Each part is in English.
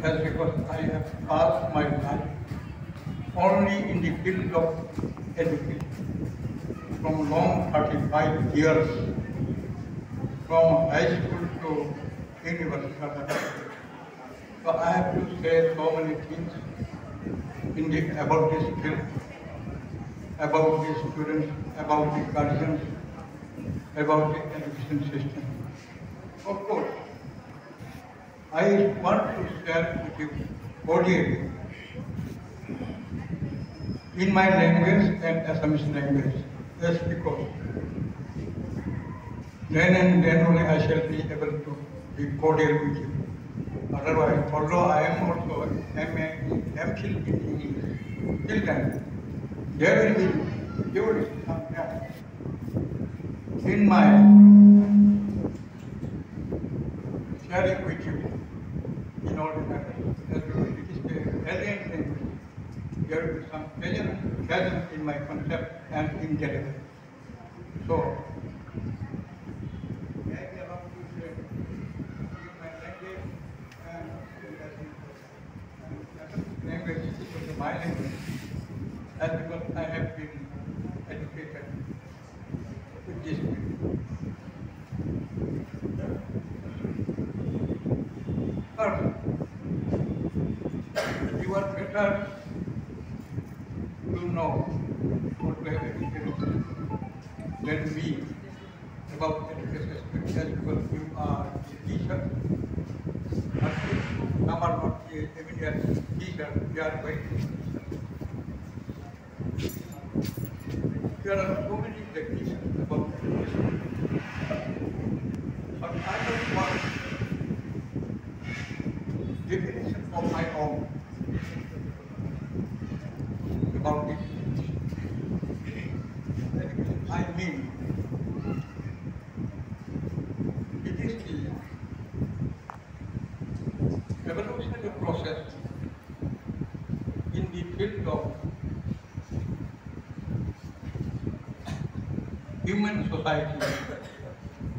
That's because I have passed my life only in the field of education from long 35 years, from high school to university. So I have to say so many things about this field, about the students, about the guardians, about the education system. Of course, I want to share with you cordially in my language and Assamese language. That's because then and then only I shall be able to be cordial with you. Otherwise, although I am also MPhil in English, till then, there will be some gap in my sharing with you in all the matters. It is the alien language. There will be some chasm in my concept and in delivery. So, I am about to say my language and language is my language. That's because I have been educated with this field. But you are better to know what we have educated than me about education, because you are a teacher. But some are not immediate teacher, they are very teacher. There are so many definitions about education. But I don't want definition of my own about it. I mean, it is the evolutionary process in the field of human society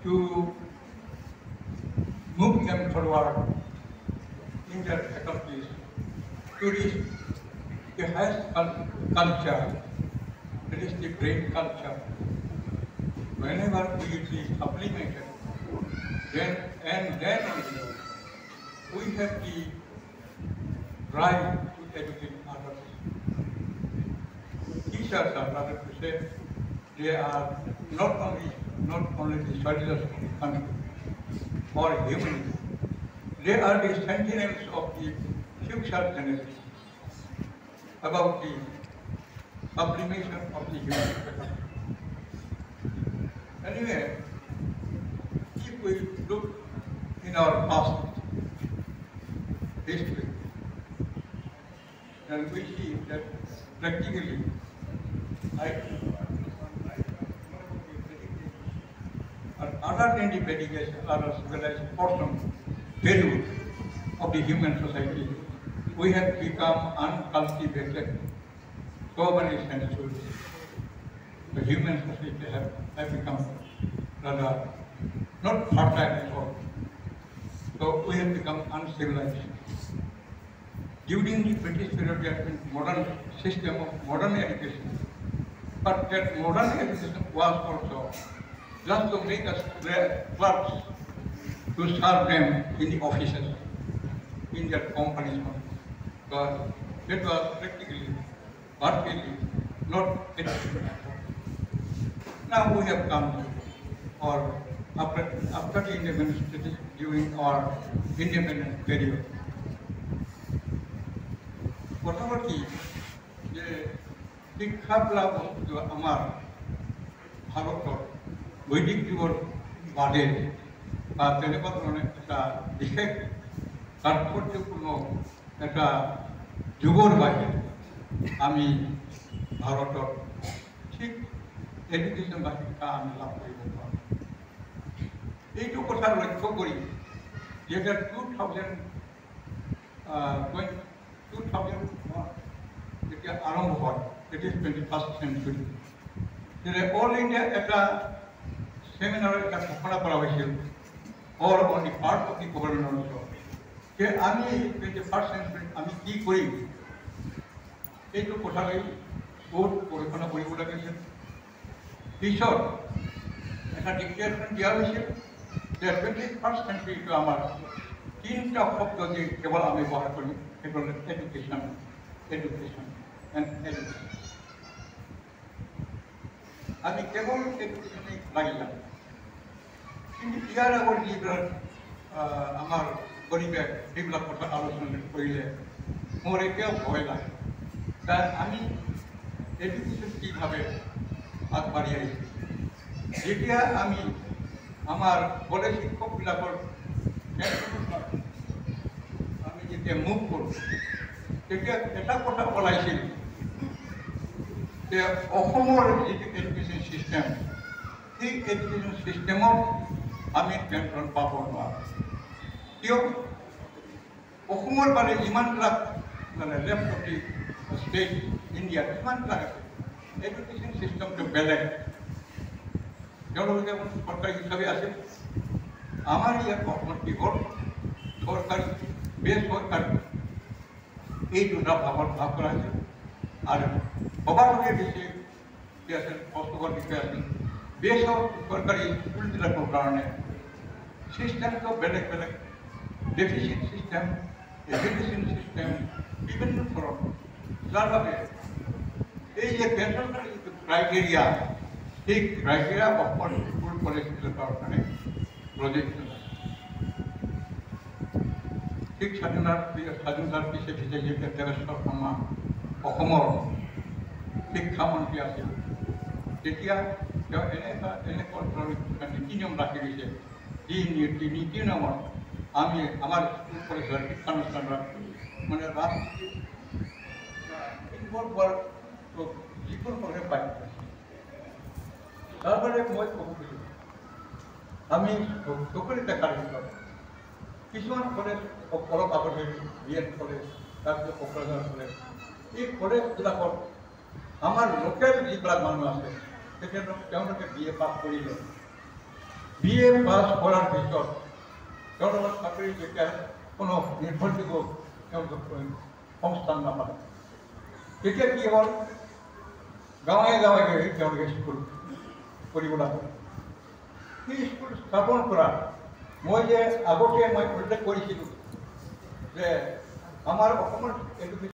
to move them forward in their faculties to reach the highest culture, that is the brain culture. Whenever we is supplemented, then only we have the right to educate others. Teachers are rather to say they are not only the soldiers of the country or humanity, they are the sentinels of the future generation about the sublimation of the human faculty. Anyway, if we look in our past history, then we see that practically other than the medication or civilized portion value of the human society, we have become uncultivated so many centuries. The human society have become rather not fertile at all. So we have become uncivilized. During the British period, there has been modern system of modern education. But that modern education was also just to make us clerks to serve them in the offices, in their companies. But that was practically, partly, not education at all. Now we have come to, or after the independence, during our independent period, whatever the শিক্ষাবিলাক বস্তু আমাৰ ভাৰতৰ বৈদিক যুগৰ বাদে বা তেনেকুৱা ধৰণে এটা বিশেষ তাৎপৰ্যপূৰ্ণ এটা যুগৰ বাদে আমি ভাৰতৰ ঠিক এডুকেশ্যন বা শিক্ষা আমি লাভ কৰিব পাৰোঁ। এইটো কথা লক্ষ্য কৰি যেতিয়া 2001 যেতিয়া আৰম্ভ হয়, it is 21st century. All India একটা seminar একটা ঘোষণা করা হয়েছিল, or on the part of the government also, যে আমি ফার্স্ট সেঞ্চুরি আমি কি কৰিম এইটো কথালৈ বহুত গৱেষণা কৰিব লাগিছিল। পিছত এটা ডিক্লেৰেশ্যন দিয়া হৈছিল যে 21st চেঞ্চুৰীটো আমাৰ তিনিটা শব্দ যে কেৱল আমি ব্যৱহাৰ কৰিম, সেইটো হ'ল এডুকেশ্যন, এডুকেশ্যন এণ্ড এডুকেশ্যন। আমি কেৱল এডুকেশ্যনেই লাগি যাম। কিন্তু ইয়াৰ আগত যিবিলাক আমাৰ পৰিৱেশ সেইবিলাক কথা আলোচনা কৰিলে মোৰ এতিয়াও ভয় লাগে। কাৰণ আমি এডুকেশ্যন কীভাৱে আগবাঢ়ি আহিছোঁ, যেতিয়া আমি আমাৰ কলেজ শিক্ষকবিলাকৰ আমি যেতিয়া মুভ কৰোঁ তেতিয়া এটা কথা ওলাইছিল যে অসমৰ যিটো এডুকেশ্যন ছিষ্টেম, সেই এডুকেশ্যন ছিষ্টেমত আমি পেঞ্চন পাব নোৱাৰোঁ। কিয়? অসমৰ মানে যিমানবিলাক মানে লেফ্ট অফ দি ষ্টেট ইণ্ডিয়াত যিমানবিলাক আছে এডুকেশ্যন ছিষ্টেমটো বেলেগ। তেওঁলোকে চৰকাৰী হিচাপে আছিল। আমাৰ ইয়াত অসমত কি হ'ল চৰকাৰী বেচৰকাৰী এই দুটা ভাগত ভাগ কৰা হৈছিল। আৰু সবাতোকে বেছি কি আছিল কষ্টকৰ বিষয় আছিল বেচৰকাৰী স্কুলবিলাকৰ কাৰণে ছিষ্টেমটো বেলেগ বেলেগ, ডেফিচিট ছিষ্টেম, এডুকেশ্যন ছিষ্টেম বিভিন্ন ধৰণৰ। যাৰ বাবে এই যে বেচৰকাৰী যিটো ক্ৰাইটেৰিয়া, সেই ক্ৰাইটেৰিয়া অসমৰ স্কুল কলেজবিলাকৰ কাৰণে প্ৰযোজ্য। ঠিক স্বাধীনতাৰ পিছে পিছে যেতিয়া দেৱেশ্বৰ শৰ্মা অসমৰ শিক্ষামন্ত্ৰী আছিল, তেতিয়া তেওঁ এনেকুৱা ধৰণৰ নীতি নিয়ম ৰাখি দিছে, যি নীতি নিয়মত আমি আমাৰ স্কুল কলেজৰ শিক্ষানুষ্ঠানৰ মানে ৰাজনীতি যিকোনো ধৰণে পাই তাৰ বাবে মই ক'ব খুজিছোঁ আমি চকুৰে দেখাৰ ভিতৰত কিছুমান কলেজ অলপ আগতে BEd কলেজ, তাৰপিছত কোকৰাঝাৰ কলেজ, এই কলেজবিলাকত আমাৰ লোকেল যিবিলাক মানুহ আছে তেখেতক তেওঁলোকে BA পাছ কৰিলে। BA পাছ কৰাৰ পিছত তেওঁলোকৰ চাকৰি যেতিয়া কোনো নিৰ্ভৰযোগ্য তেওঁলোকে সংস্থান নাপালে, তেতিয়া কি হ'ল গাঁৱে গাঁৱে গৈ তেওঁলোকে স্কুল কৰিব লাগে। সেই স্কুল স্থাপন কৰা মই যে আগতে মই উল্লেখ কৰিছিলোঁ যে আমাৰ অসমৰ এডুকেশ্যন